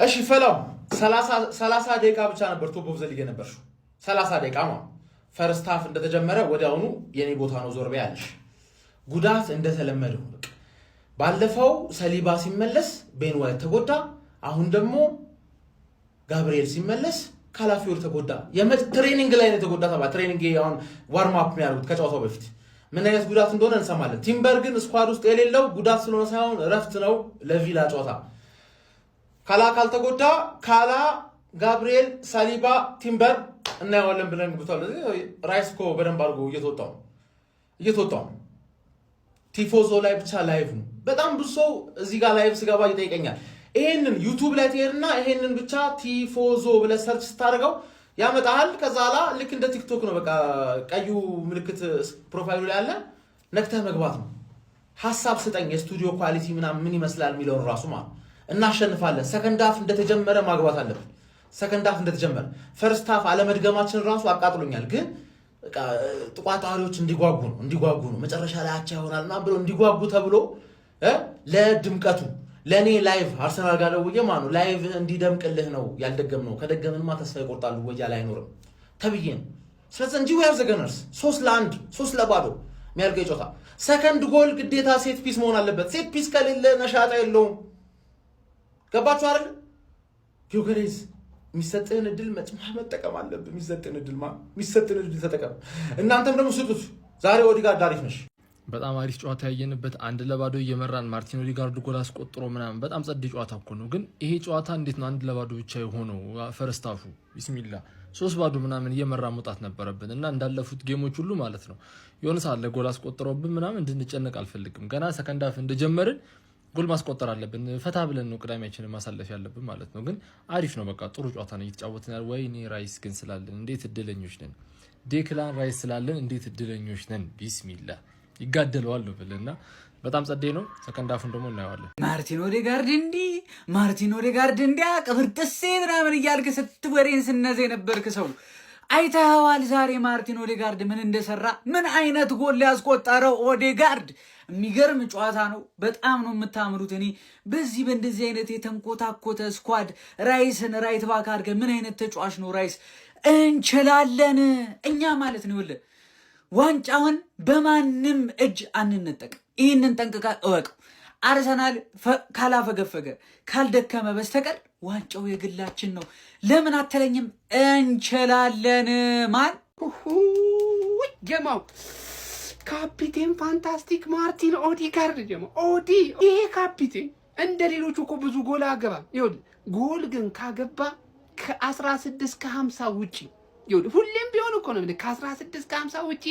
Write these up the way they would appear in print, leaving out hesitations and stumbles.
እሺ ፈላው 30 ደቂቃ ብቻ ነበር ቶፕ ኦፍ ዘ ሊግ ነበርሽ 30 ደቂቃ ነው ፈርስት ሃፍ እንደተጀመረ ወዲያውኑ የኔ ቦታ ነው ዞር በያለሽ ጉዳት እንደተለመደው ባለፈው ሰሊባ ሲመለስ ቤን ዋይት ተጎዳ አሁን ደግሞ ጋብሪኤል ሲመለስ ካላፊዮሪ ተጎዳ ትሬኒንግ ላይ ነው ተጎዳ ተባ ትሬኒንግ አሁን ዋርም አፕ የሚያደርጉት ከጨዋታው በፊት ምን አይነት ጉዳት እንደሆነ እንሰማለን ቲምበር ግን ስኳድ ውስጥ የሌለው ጉዳት ስለሆነ ሳይሆን ረፍት ነው ለቪላ ጨዋታ ካላ ተጎዳ ካላ ጋብሪኤል ሳሊባ ቲምበር እና ያወለን ብለን ግብቷል ራይስኮ በደንብ አድርጎ እየተወጣው ቲፎዞ ላይ ብቻ ላይቭ ነው በጣም ብዙ ሰው እዚህ ጋር ላይቭ ስገባ ይጠይቀኛል ይሄንን ዩቲዩብ ላይ ትሄድና ይሄንን ብቻ ቲፎዞ ብለህ ሰርች ስታደርገው ያመጣል ከዛላ ልክ እንደ ቲክቶክ ነው በቃ ቀዩ ምልክት ፕሮፋይሉ ላይ አለ ነክተህ መግባት ነው ሐሳብ ስጠኝ የስቱዲዮ ኳሊቲ ምን ይመስላል የሚለው ራሱ ማለት እናሸንፋለን ሰከንድ ሃፍ እንደተጀመረ ማግባት አለብን ሰከንድ ሃፍ እንደተጀመረ ፈርስት ሃፍ አለመድገማችን ራሱ አቃጥሎኛል ግን በቃ ጥቋጣሪዎች እንዲጓጉ ነው መጨረሻ ላይ አቻ ይሆናል እና ብሎ እንዲጓጉ ተብሎ ለድምቀቱ ለኔ ላይቭ አርሰናል ጋር ደውዬ ማኑ ላይቭ እንዲደምቅልህ ነው ያልደገምነው ከደገምንማ ተስፋ ይቆርጣሉ ወያ ላይ አይኖርም ተብዬን ስለዚህ እንጂ ወይ አዘገነርስ 3-1 3-2 የሚያርገው ጨዋታ ሰከንድ ጎል ግዴታ ሴት ፒስ መሆን አለበት ሴት ፒስ ከሌለ ነሻጣ የለውም ገባችሁ አይደል ጊዮርጊስ የሚሰጥህን እድል መጠቀም አለብህ የሚሰጥህን እድል ተጠቀም እናንተም ደግሞ ስጡት ዛሬ ኦዲጋርድ አሪፍ ነሽ በጣም አሪፍ ጨዋታ ያየንበት 1-2 እየመራን ማርቲን ኦዲጋርድ ጎል አስቆጥሮ ምናምን በጣም ጸድ ጨዋታ እኮ ነው ግን ይሄ ጨዋታ እንዴት ነው 1-2 ብቻ የሆነው ፈርስት ሃፉ ቢስሚላ 3-2 ምናምን እየመራ መውጣት ነበረብን እና እንዳለፉት ጌሞች ሁሉ ማለት ነው የሆነ ሰዓት ለጎል አስቆጥሮብን ምናምን እንድንጨነቅ አልፈልግም ገና ሰከንድ ሃፍ እንደጀመርን ጎል ማስቆጠር አለብን ፈታ ብለን ነው ቅዳሜያችንን ማሳለፍ ያለብን ማለት ነው ግን አሪፍ ነው በቃ ጥሩ ጨዋታ ነው እየተጫወትን ያለው ወይኔ ራይስ ግን ስላለን እንዴት እድለኞች ነን ዴክላን ራይስ ስላለን እንዴት እድለኞች ነን ቢስሚላ ይጋደለዋል ነው ብለና በጣም ጸዴ ነው ሰከንድ ሃፉን ደግሞ እናየዋለን ማርቲን ኦዴጋርድ እንዲያ ቅብርጥሴ ምናምን እያልክ ስትወሬን ስነዘ የነበርክ ሰው አይተኸዋል ዛሬ ማርቲን ኦዴጋርድ ምን እንደሰራ ምን አይነት ጎል ሊያስቆጠረው ኦዴጋርድ የሚገርም ጨዋታ ነው በጣም ነው የምታምሩት እኔ በዚህ በእንደዚህ አይነት የተንኮታኮተ ስኳድ ራይስን ራይት ባክ አድርገ ምን አይነት ተጫዋች ነው ራይስ እንችላለን እኛ ማለት ነው ይወለ ዋንጫውን በማንም እጅ አንነጠቅ ይሄንን ጠንቅቃ እወቅ አርሰናል ካላፈገፈገ ካልደከመ በስተቀር ዋንጫው የግላችን ነው ለምን አትለኝም እንችላለን ማን ጀማው ካፒቴን ፋንታስቲክ ማርቲን ኦዲጋርድ ጀማው ይሄ ካፒቴን እንደ ሌሎቹ እኮ ብዙ ጎል አገባ ይወድ ጎል ግን ካገባ ከ16 ከ50 ውጪ ይወድ ሁሌም ቢሆን እኮ ነው ከ16 ከ50 ውጪ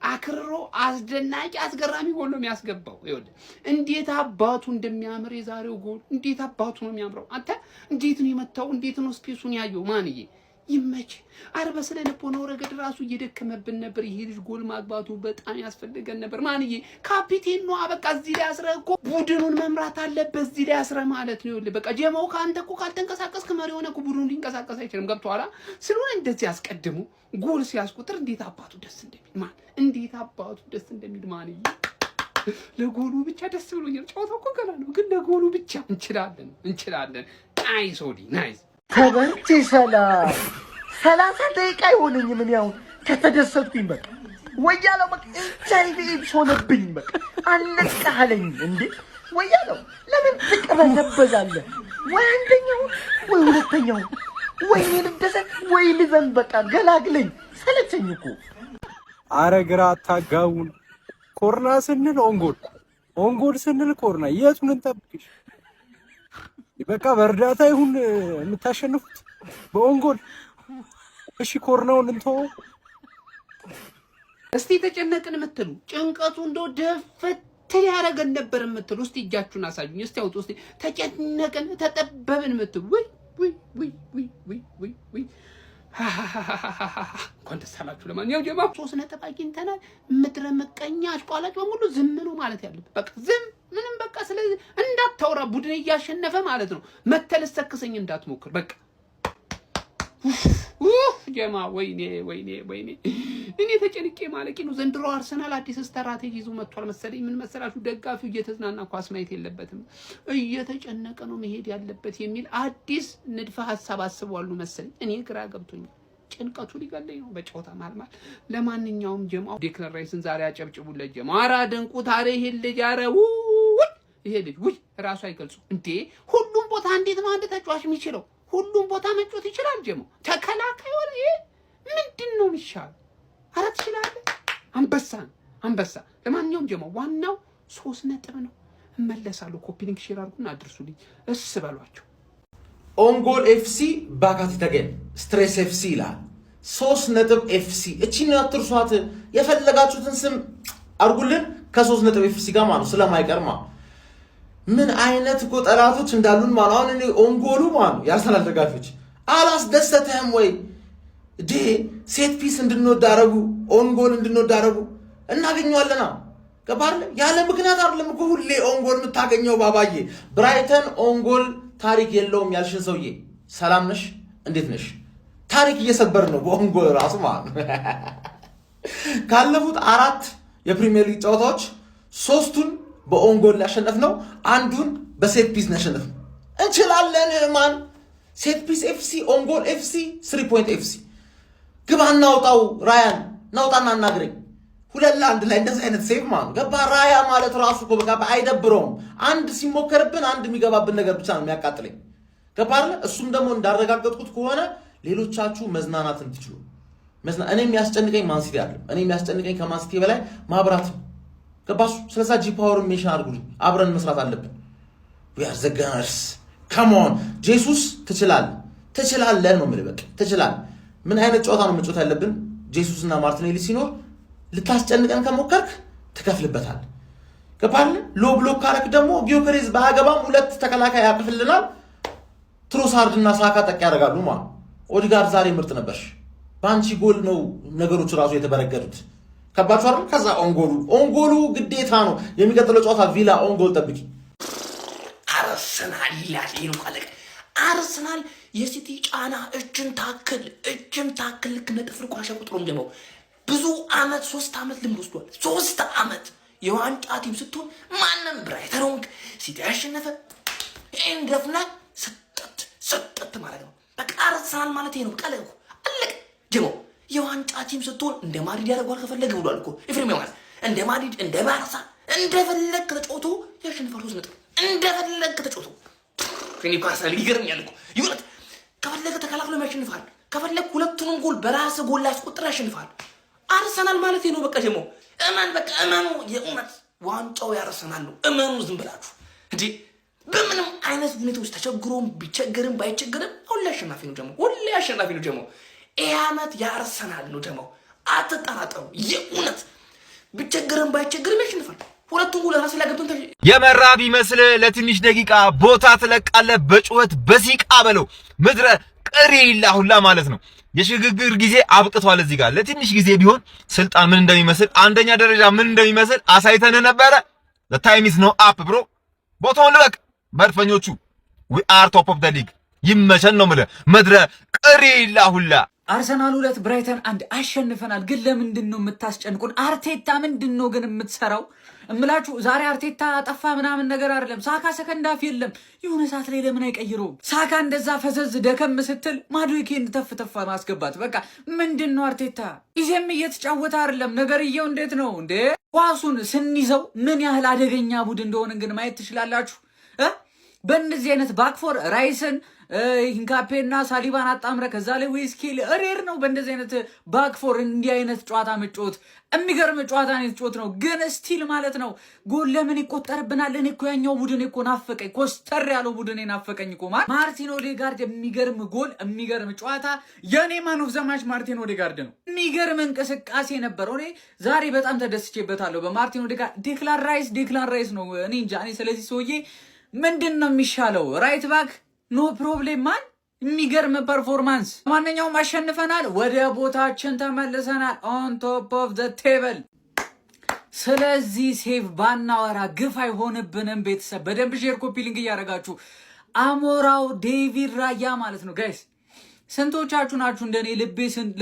አክርሮ አስደናቂ አስገራሚ ጎል ነው የሚያስገባው ይወድ እንዴት አባቱ እንደሚያምር የዛሬው ጎል እንዴት አባቱ ነው የሚያምረው አንተ እንዴት ነው የመታው እንዴት ነው ስፔሱን ያየው ማንዬ ይመች አርበ ስለነበው ረገድ ራሱ እየደከመብን ነበር ይሄ ልጅ ጎል ማግባቱ በጣም ያስፈልገን ነበር ማንዬ ካፒቴን ነው በቃ እዚህ ላይ አስረ እኮ ቡድኑን መምራት አለበት እዚህ ላይ አስረ ማለት ነው በቃ ጀማው ካንተ እኮ ካልተንቀሳቀስክ መሪ ሆነ እኮ ቡድኑ ሊንቀሳቀስ አይችልም ገብቷላ ስለሆነ እንደዚህ ያስቀድሙ ጎል ሲያስቆጥር እንዴት አባቱ ደስ እንደሚል ማንዬ ለጎሉ ብቻ ደስ ብሎኛል ጨዋታው እኮ ገና ነው ግን ለጎሉ ብቻ እንችላለን ናይስ ተበንቺ 30 ደቂቃ ይሆነኝ ምን ያው ከተደሰትኩኝ በቃ ወያለው በቃ ኢንቻይቪ ሆነብኝ በቃ አለቀሃለኝ እንዴ ወያለው ለምን ትቀበዘበዛለህ ወይ አንደኛው ወይ ሁለተኛው ወይ ልደሰት ወይ ልዘን በቃ ገላግለኝ ሰለቸኝ እኮ አረግራ ታጋውን ኮርና ስንል ኦንጎል ስንል ኮርና የቱን እንጠብቅሽ በቃ በእርዳታ ይሁን የምታሸንፉት በኦንጎል እሺ ኮርናውን እንተው እስቲ ተጨነቅን የምትሉ ጭንቀቱ እንደው ደፈት ያረገን ነበር የምትሉ እስቲ እጃችሁን አሳዩኝ እስቲ አውጡ እስቲ ተጨነቅን ተጠበብን የምትሉ ወይ ኮንተሳላችሁ ለማንኛውም ጀማ 3 ነጥብ አግኝተናል ምድረ መቀኛ አሽቋላጭ በሙሉ ዝም ነው ማለት ያለበት በቃ ዝም ምንም በቃ ስለዚህ እንዳታወራ ቡድን እያሸነፈ ማለት ነው መተለሰክሰኝ እንዳትሞክር በቃ ጀማ ወይኔ እኔ ተጨንቄ ማለቂ ነው። ዘንድሮ አርሰናል አዲስ ስትራቴጂ ይዞ መጥቷል መሰለኝ። ምን መሰላችሁ? ደጋፊው እየተዝናና ኳስ ማየት የለበትም እየተጨነቀ ነው መሄድ ያለበት የሚል አዲስ ንድፈ ሐሳብ አስበዋሉ መሰለኝ። እኔ ግራ ገብቶኛል። ጭንቀቱ ሊገለኝ ነው በጨዋታ ማልማል። ለማንኛውም ጀማው ዴክላን ራይስን ዛሬ አጨብጭቡለት ጀማው። ኧረ አደንቁት። ኧረ ይሄ ልጅ ኧረ ይሄ ልጅ ራሱ አይገልጹ እንዴ! ሁሉም ቦታ እንዴት ነው አንድ ተጫዋች የሚችለው? ሁሉም ቦታ መጫወት ይችላል ጀማው። ተከላካይ ወር ይሄ ምንድነው የሚሻለው? ኧረ ትችላለህ። አንበሳ። ለማንኛውም ጀማው ዋናው 3 ነጥብ ነው። እመለሳለሁ። ኮፒ ሊንክ ሼር አድርጉና አድርሱልኝ። በሏቸው። ኦንጎል ኤፍሲ ባካት ተገን ስትሬስ ኤፍሲ ይላል 3 ነጥብ ኤፍሲ። እቺን አትርሷት። የፈለጋችሁትን ስም አርጉልን ከ3 ነጥብ ኤፍሲ ጋር ማለት ስለማይቀርማ ምን አይነት እኮ ጠላቶች እንዳሉን ማለት አሁን እኔ ኦንጎሉ ማለት የአርሰናል ደጋፊዎች አላስደሰተህም ወይ ዴ? ሴት ፒስ እንድንወድ አደረጉ፣ ኦንጎል እንድንወድ አደረጉ። እናገኘዋለና ገባለ ያለ ምክንያት አይደለም እኮ ሁሌ ኦንጎል የምታገኘው ባባዬ። ብራይተን ኦንጎል ታሪክ የለውም ያልሽን ሰውዬ ሰላም ነሽ? እንዴት ነሽ? ታሪክ እየሰበር ነው በኦንጎል ራሱ ማለት ነው። ካለፉት 4 የፕሪሚየር ሊግ ጨዋታዎች 3ቱን በኦንጎል ያሸነፍ ነው፣ አንዱን በሴት ፒስ ያሸነፍ ነው። እንችላለን ማን ሴት ፒስ ኤፍሲ፣ ኦንጎል ኤፍሲ፣ 3 ፖይንት ኤፍሲ። ግባ እናውጣው። ራያን ናውጣና እናግረኝ 2-1 ላይ እንደዚህ አይነት ሴቭ ማን ገባ። ራያ ማለት ራሱ እኮ በቃ አይደብረውም። አንድ ሲሞከርብን አንድ የሚገባብን ነገር ብቻ ነው የሚያቃጥለኝ። ገባ አይደል? እሱም ደግሞ እንዳረጋገጥኩት ከሆነ ሌሎቻችሁ መዝናናትን ትችሉ። እኔ የሚያስጨንቀኝ ማንሲቲ አይደለም። እኔ የሚያስጨንቀኝ ከማንሲቲ በላይ ማብራት ነው። ገባሱ? ስለዛ ጂ ፓወር ሜሽን አድርጉልኝ። አብረን መስራት አለብን። we are the gunners come on ጄሱስ ትችላለህ ነው የምልህ። በቃ ትችላለህ። ምን አይነት ጨዋታ ነው መጫወት ያለብን? ጄሱስና ማርቲኔሊ ሲኖር ልታስጨንቀን ከሞከርክ ትከፍልበታል። ገባል? ሎ ብሎክ ካረክ ደግሞ ጊዮከሬዝ ባያገባም 2 ተከላካይ ያቅፍልናል። ትሮሳርድና ሳካ ጠቅ ያደርጋሉ ማለት። ኦዲጋርድ ዛሬ ምርጥ ነበርሽ። በአንቺ ጎል ነው ነገሮች ራሱ የተበረገዱት። ከባችሁ አይደል? ከዛ ኦንጎሉ ግዴታ ነው። የሚቀጥለው ጨዋታ ቪላ ኦንጎል ጠብቂ። አርሰናል ይላል ይሄን ቃለቀ አርሰናል የሲቲ ጫና እጅን ታክል ልክ ነጥፍር ቋሻ ቁጥሩም ደግሞ ብዙ አመት 3 አመት ልምድ ወስዷል። 3 አመት የዋንጫ ቲም ስትሆን ማንም ብራይተን ሆንክ ሲቲ ያሸነፈ እንደፍና ሰጠት ማለት ነው። በቃ አርሰናል ማለት ይሄ ነው። ቀለቁ አለቅ ደግሞ የዋንጫ ቲም ስትሆን እንደ ማድሪድ ያደርጓል ከፈለገ ብሏል እኮ ኤፍሬም ማለት እንደ ማድሪድ እንደ ባርሳ እንደፈለግ ተጫውቶ ያሸንፋል። 3 ነጥብ እንደፈለግ ተጫውቶ ፍኒ ፓርሰናል ይገርምኛል እኮ ይወጥ ከፈለገ ተከላክሎ ያሸንፋል። ከፈለግ 2ቱንም ጎል በራስ ጎል ያስቆጥር ያሸንፋል። አርሰናል ማለት ነው። በቃ ደግሞ እመኑ የእውነት ዋንጫው ያርሰናል ነው። እመኑ ዝም ብላችሁ እንዴ በምንም አይነት ሁኔታዎች ተቸግሮም ቢቸገርም ባይቸገርም ሁሌ አሸናፊ ነው ደግሞ ይሄ አመት ያርሰናል ነው ደግሞ አትጠራጠሩ። የእውነት ቢቸገርም ባይቸገርም ያሸንፋል። 2ቱም ጎል ራስ ላይ ገብቶ የመራ ቢመስል ለትንሽ ደቂቃ ቦታ ትለቃለህ። በጩኸት በሲቃ በለው ምድረ ቅሪ ይላሁላ ማለት ነው። የሽግግር ጊዜ አብቅቷል። እዚህ ጋር ለትንሽ ጊዜ ቢሆን ስልጣን ምን እንደሚመስል አንደኛ ደረጃ ምን እንደሚመስል አሳይተን ነበረ። the time is now up bro። ቦታውን ልቀቅ። መድፈኞቹ we are top of the league ይመቸን ነው ማለት መድረ ቅሪ ይላሁላ። አርሰናል 2 ብራይተን 1 አሸንፈናል። ግን ለምንድን ነው የምታስጨንቁን? አርቴታ ምንድን ነው ግን የምትሰራው? እምላችሁ ዛሬ አርቴታ አጠፋ ምናምን ነገር አይደለም። ሳካ ሰከንዳፍ የለም። የሆነ ሰዓት ላይ ለምን አይቀይረውም? ሳካ እንደዛ ፈዘዝ ደከም ስትል ማዱኬን ተፍተፋ ማስገባት በቃ ምንድን ነው አርቴታ? ይሄም እየተጫወተ አይደለም። ነገርየው እንዴት ነው እንዴ? ኳሱን ስንይዘው ምን ያህል አደገኛ ቡድን እንደሆነ ግን ማየት ትችላላችሁ። በእንደዚህ አይነት ባክፎር ራይስን ሂንካፔና ሳሊባን አጣምረ ከዛ ላይ ዌስኬል ሬር ነው። በእንደዚህ አይነት ባክፎር እንዲህ አይነት ጨዋታ መጫወት የሚገርም ጨዋታ ነው የተጫወት ነው። ግን ስቲል ማለት ነው ጎል ለምን ይቆጠርብናል? እኔ እኮ ያኛው ቡድን እኮ ናፈቀኝ። ኮስተር ያለው ቡድን ናፈቀኝ እኮ ማለት ማርቲን ኦዴጋርድ የሚገርም ጎል የሚገርም ጨዋታ። የኔ ማን ኦፍ ዘ ማች ማርቲን ኦዴጋርድ ነው። የሚገርም እንቅስቃሴ ነበረው። እኔ ዛሬ በጣም ተደስቼበታለሁ በማርቲን ኦዴጋርድ። ዴክላን ራይስ ነው እኔ እንጃ። እኔ ስለዚህ ሰውዬ ምንድን ነው የሚሻለው? ራይት ባክ ኖ ፕሮብሌም ማን የሚገርም ፐርፎርማንስ። ማንኛውም አሸንፈናል። ወደ ቦታችን ተመልሰናል። ኦን ቶፕ ኦፍ ዘ ቴብል። ስለዚህ ሴቭ ባናወራ ግፍ አይሆንብንም። ቤተሰብ በደንብ ሼር ኮፒ ሊንክ እያደረጋችሁ አሞራው ዴቪድ ራያ ማለት ነው ጋይስ ስንቶቻችሁ ናችሁ እንደኔ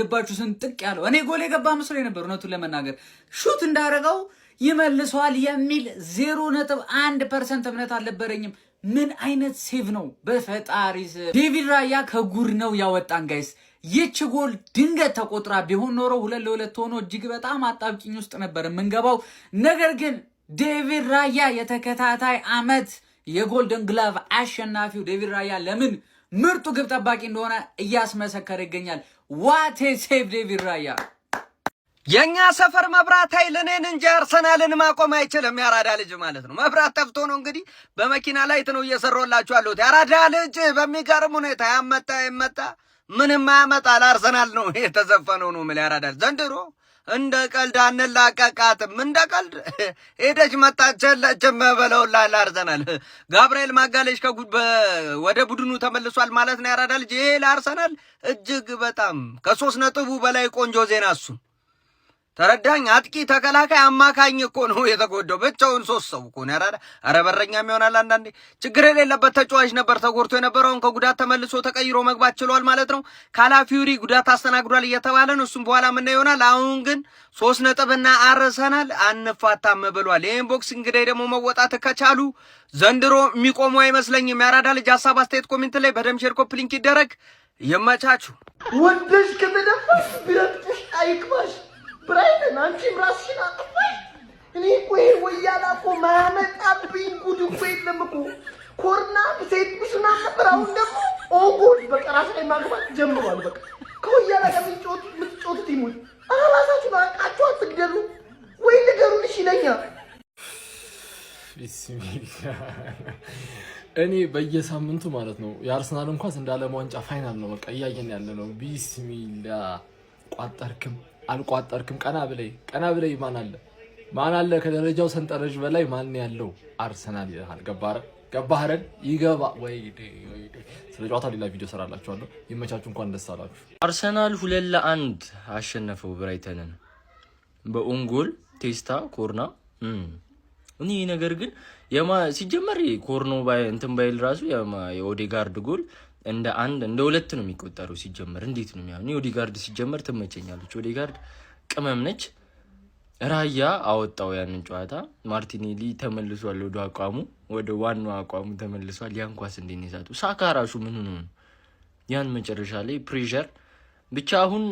ልባችሁ ስንጥቅ ያለው? እኔ ጎል የገባ መስሎኝ ነበር እውነቱን ለመናገር ሹት እንዳረገው ይመልሰዋል የሚል 0.1% እምነት አልነበረኝም። ምን አይነት ሴቭ ነው በፈጣሪስ! ዴቪድ ራያ ከጉድ ነው ያወጣን ጋይስ። ይች ጎል ድንገት ተቆጥራ ቢሆን ኖሮ 2-2 ሆኖ እጅግ በጣም አጣብቂኝ ውስጥ ነበር የምንገባው። ነገር ግን ዴቪድ ራያ የተከታታይ አመት የጎልደን ግላቭ አሸናፊው ዴቪድ ራያ ለምን ምርጡ ግብ ጠባቂ እንደሆነ እያስመሰከረ ይገኛል። ዋቴ ሴቭ ዴቪድ ራያ። የኛ ሰፈር መብራት ኃይል እኔን እንጂ አርሰናልን ማቆም አይችልም። ያራዳ ልጅ ማለት ነው። መብራት ጠፍቶ ነው እንግዲህ በመኪና ላይ ነው እየሰራላችሁ ያሉት። ያራዳ ልጅ በሚገርም ሁኔታ ያመጣ ምንም ያመጣል። አርሰናል ነው የተዘፈነው ነው ማለት ያራዳ ዘንድሮ እንደ ቀልድ አንላቀቃትም። እንደ ቀልድ ሄደች መጣችለችም በለውላል አርሰናል። ጋብርኤል ማጋሌሽ ወደ ቡድኑ ተመልሷል ማለት ነው። ያራዳ ልጅ ይሄ ለአርሰናል እጅግ በጣም ከ3 ነጥቡ በላይ ቆንጆ ዜና እሱ ተረዳኝ። አጥቂ ተከላካይ አማካኝ እኮ ነው የተጎዳው። ብቻውን 3 ሰው እኮ ነው ያራዳ። አረ በረኛም ይሆናል አንዳንዴ። ችግር የሌለበት ተጫዋች ነበር ተጎድቶ የነበረውን ከጉዳት ተመልሶ ተቀይሮ መግባት ችሏል ማለት ነው። ካላፊዩሪ ጉዳት አስተናግዷል እየተባለ ነው። እሱም በኋላ ምን ይሆናል። አሁን ግን 3 ነጥብና አርሰናል አንፋታም ብሏል። ይሄን ቦክስ እንግዲህ ደግሞ መወጣት ከቻሉ ዘንድሮ የሚቆሙ አይመስለኝም። ያራዳ ልጅ ሐሳብ አስተያየት ኮሜንት ላይ በደም ሼር ኮፒ ሊንክ ይደረግ። ይመቻችሁ። ወደሽ ከተደፋሽ ቢረጥሽ አይቅባሽ ብራይተን አንቺም ራስሽን አጥፋሽ። እኔ እኮ ይሄ ወያላ እኮ ማመጣብኝ ጉድ እኮ የለም እኮ ኮርና ሴት ብሱና ነበር። አሁን ደግሞ ኦንጎል በቃ ራስ ላይ ማግባት ጀምሯል። በቃ ከወያላ ጋር የምትጮቱት ይሙት። ራሳችሁን አውቃችሁ አትግደሉ ወይ ንገሩልሽ ይለኛል። እኔ በየሳምንቱ ማለት ነው የአርሰናል እንኳን እንደ ዓለም ዋንጫ ፋይናል ነው በቃ እያየን ያለ ነው። ቢስሚላ ቋጠርክም አልቋጠርክም ቀና ብለይ ማን አለ ከደረጃው ሰንጠረዥ በላይ ማን ያለው? አርሰናል ይላል። ገባህረን ይገባ ወይ ስለ ጨዋታ ሌላ ቪዲዮ ሰራላችኋለሁ። ይመቻችሁ። እንኳን ደስ አላችሁ። አርሰናል 2-1 አሸነፈው ብራይተንን በኦንጎል ቴስታ ኮርና። እኔ ነገር ግን ሲጀመር ኮርኖ እንትን ባይል ራሱ የኦዴጋርድ ጎል እንደ 2 ነው የሚቆጠረው። ሲጀመር እንዴት ነው የሚያው? ኦዴጋርድ ሲጀመር ትመቸኛለች። ኦዴጋርድ ቅመም ነች። ራያ አወጣው ያንን ጨዋታ። ማርቲኔሊ ተመልሷል ወደ ዋናው አቋሙ ተመልሷል። ያን ኳስ እንዴት ይዛቱ ሳካ ራሱ ምን ነው ያን መጨረሻ ላይ ፕሬሸር ብቻ። አሁን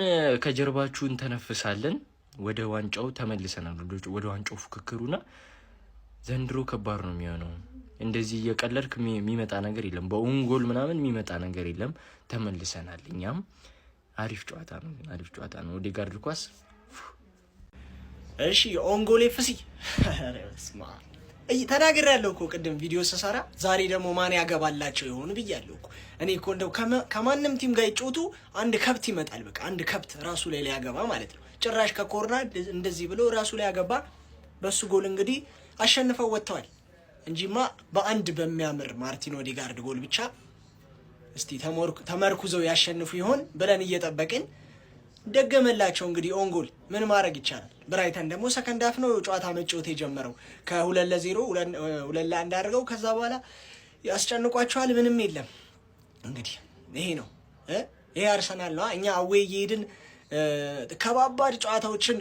ከጀርባችሁን ተነፍሳለን። ወደ ዋንጫው ተመልሰናል። ወደ ዋንጫው ፉክክሩና ዘንድሮ ከባድ ነው የሚሆነው። እንደዚህ እየቀለድክ የሚመጣ ነገር የለም። በኦንጎል ምናምን የሚመጣ ነገር የለም። ተመልሰናል። እኛም አሪፍ ጨዋታ ነው። ኦዴጋርድ ኳስ እሺ ኦንጎል ኤፍሲ ተናግሬያለሁ እኮ ቅድም ቪዲዮ ስሰራ። ዛሬ ደግሞ ማን ያገባላቸው ይሆን ብያለሁ እኮ። እኔ እኮ እንደው ከማንም ቲም ጋር ይጮቱ አንድ ከብት ይመጣል። በቃ አንድ ከብት ራሱ ላይ ሊያገባ ማለት ነው። ጭራሽ ከኮርና እንደዚህ ብሎ ራሱ ላይ ያገባ። በሱ ጎል እንግዲህ አሸንፈው ወጥተዋል እንጂማ በአንድ በሚያምር ማርቲን ኦዴጋርድ ጎል ብቻ እስቲ ተመርኩዘው ያሸንፉ ይሆን ብለን እየጠበቅን ደገመላቸው። እንግዲህ ኦንጎል ምን ማድረግ ይቻላል። ብራይተን ደግሞ ሰከንድ ሃፍ ነው ጨዋታ መጫወት የጀመረው። ከ2-0 2-1 አድርገው ከዛ በኋላ ያስጨንቋቸዋል። ምንም የለም እንግዲህ ይሄ ነው ይሄ አርሰናል ነው። እኛ አዌይ እየሄድን ከባባድ ጨዋታዎችን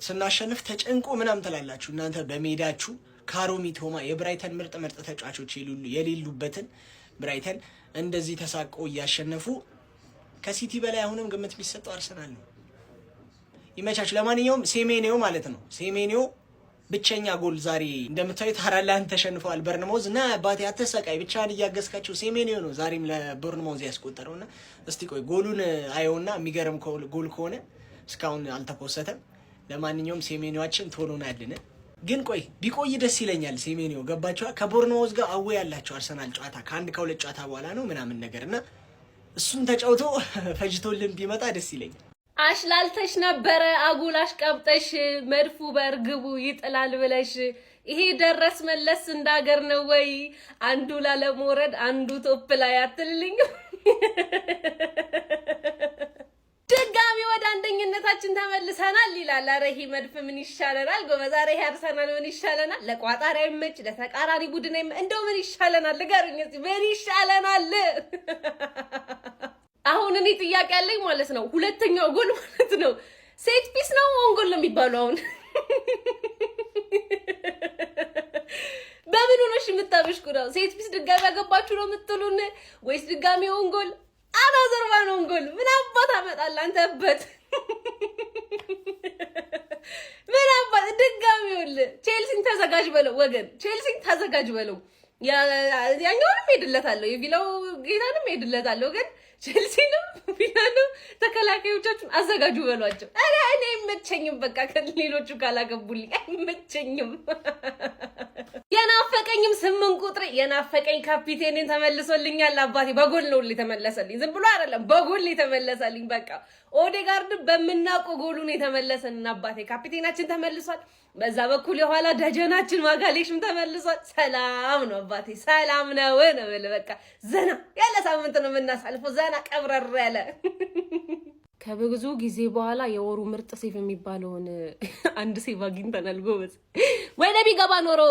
ስናሸንፍ ተጨንቆ ምናምን ትላላችሁ እናንተ በሜዳችሁ። ካሮሚ ቶማ የብራይተን ምርጥ ተጫዋቾች የሌሉበትን ብራይተን እንደዚህ ተሳቆ እያሸነፉ ከሲቲ በላይ አሁንም ግምት ቢሰጠው አርሰናል ነው። ይመቻችሁ። ለማንኛውም ሴሜኒዮ ማለት ነው። ሴሜኒዮ ብቸኛ ጎል ዛሬ እንደምታዩት ሃላንድ ተሸንፈዋል በርንማውዝ እና አባቴ አተሰቃይ ብቻን እያገዝካቸው ሴሜኒዮ ነው ዛሬም ለበርንማውዝ ያስቆጠረውና እስቲ ቆይ ጎሉን አየውና የሚገርም ጎል ከሆነ እስካሁን አልተፖሰተም። ለማንኛውም ሴሜኒዮአችን ቶሎ ናልን። ግን ቆይ ቢቆይ ደስ ይለኛል። ሴሜኒዮ ገባቸው ከቦርንማውዝ ጋር አዌ ያላቸው አርሰናል ጨዋታ ከ1-2 ጨዋታ በኋላ ነው ምናምን ነገርና እሱን ተጫውቶ ፈጅቶልን ቢመጣ ደስ ይለኛል። አሽላልተሽ ነበረ አጉላሽ ቀብጠሽ መድፉ በርግቡ ይጥላል ብለሽ ይሄ ደረስ መለስ እንዳገር ነው ወይ አንዱ ላለመውረድ አንዱ ቶፕ ላይ አትልልኝ። ድጋሚ ወደ አንደኝነታችን ተመልሰናል ይላል። አረ ይሄ መድፍ ምን ይሻለናል ጎበዝ? አረ ይሄ አርሰናል ምን ይሻለናል? ለቋጣሪ አይመች ለተቃራኒ ቡድን እንደው ምን ይሻለናል? ንገሩኝ እስኪ ምን ይሻለናል? አሁን አሁን እኔ ጥያቄ ያለኝ ማለት ነው ሁለተኛው ጎል ማለት ነው ሴት ፒስ ነው ኦንጎል ነው የሚባለው አሁን በምን ሆነሽ የምታበሽኩ ነው ሴት ፒስ ድጋሚ ያገባችሁ ነው የምትሉን ወይስ ድጋሚ ኦንጎል አናዘርባ ነው ኦንጎል ምን አባት አመጣለ አንተበት ምን አባት ድጋሚ ወለ ቼልሲን ተዘጋጅ በለው ወገን ቼልሲን ተዘጋጅ በለው ያኛውንም ሄድለታለሁ የቪላው ጌታንም ሄድለታለሁ ግን ቼልሲንም ቪላንም ተከላካዮቻችን አዘጋጁ በሏቸው እኔ አይመቸኝም በቃ ከሌሎቹ ካላገቡልኝ አይመቸኝም የናፈቀኝም 8 ቁጥር የናፈቀኝ ካፒቴንን ተመልሶልኛል አባቴ በጎል ነው ተመለሰልኝ ዝም ብሎ አይደለም በጎል ተመለሰልኝ በቃ ኦዴጋርድ በመናቆ ጎሉን የተመለሰልን አባቴ ካፒቴናችን ተመልሷል በዛ በኩል የኋላ ደጀናችን ማጋሌሽም ተመልሷል ሰላም ነው አባቴ ሰላም ነው በቃ ዘና ያለ ሳምንት ነው የምናሳልፈው ዘና ቀብረር ያለ ከብዙ ጊዜ በኋላ የወሩ ምርጥ ሴፍ የሚባለውን አንድ ሴፍ አግኝተናል ጎበዝ ወይ ነቢ ገባ ኖሮ